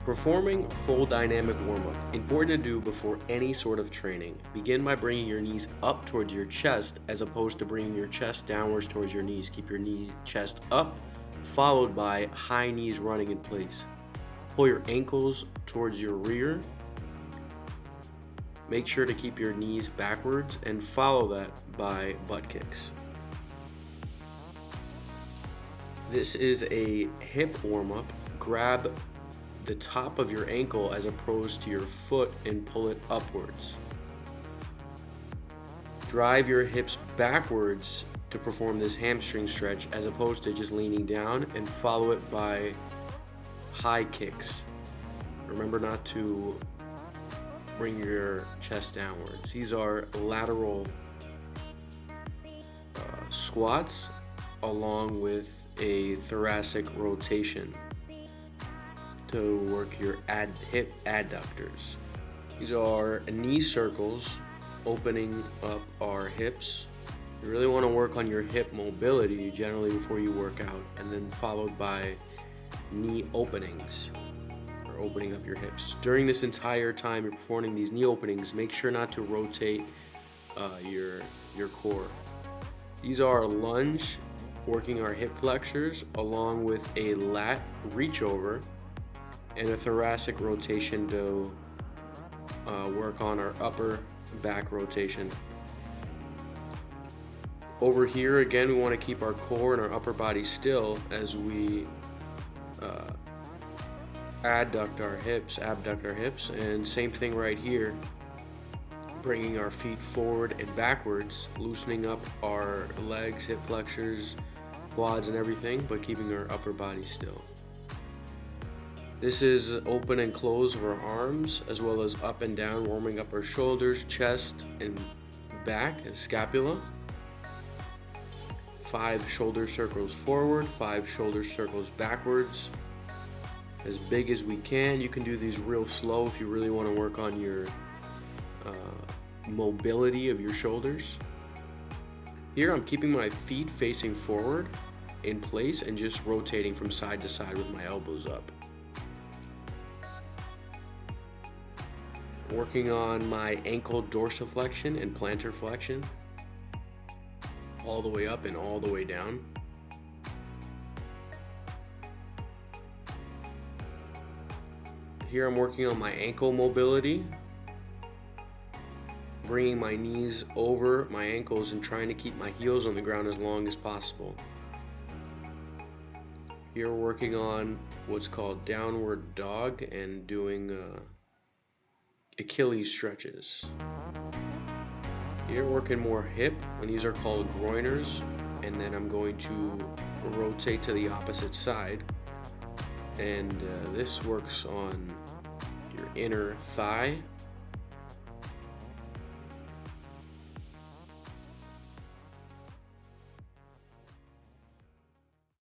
Performing full dynamic warm-up, important to do before any sort of training. Begin by bringing your knees up towards your chest as opposed to bringing your chest downwards towards your knees. Keep your chest up, followed by high knees running in place. Pull your ankles towards your rear. Make sure to keep your knees backwards and follow that by butt kicks. This is a hip warm-up. Grab the top of your ankle as opposed to your foot and pull it upwards. Drive your hips backwards to perform this hamstring stretch as opposed to just leaning down, and follow it by high kicks. Remember not to bring your chest downwards. These are lateral squats along with a thoracic rotation to work your hip adductors. These are knee circles opening up our hips. You really want to work on your hip mobility generally before you work out, and then followed by knee openings, or opening up your hips. During this entire time you're performing these knee openings, make sure not to rotate your core. These are lunge, working our hip flexors, along with a lat reach over and a thoracic rotation to work on our upper back rotation. Over here again, we want to keep our core and our upper body still as we abduct our hips, and same thing right here, bringing our feet forward and backwards, loosening up our legs, hip flexors, quads and everything, but keeping our upper body still. This is open and close of our arms, as well as up and down, warming up our shoulders, chest, and back, and scapula. 5 shoulder circles forward, 5 shoulder circles backwards, as big as we can. You can do these real slow if you really want to work on your mobility of your shoulders. Here I'm keeping my feet facing forward in place and just rotating from side to side with my elbows up. Working on my ankle dorsiflexion and plantar flexion, all the way up and all the way down. Here I'm working on my ankle mobility, bringing my knees over my ankles and trying to keep my heels on the ground as long as possible. Here we're working on what's called downward dog and doing Achilles stretches. Here working more hip, and these are called groiners, and then I'm going to rotate to the opposite side, and this works on your inner thigh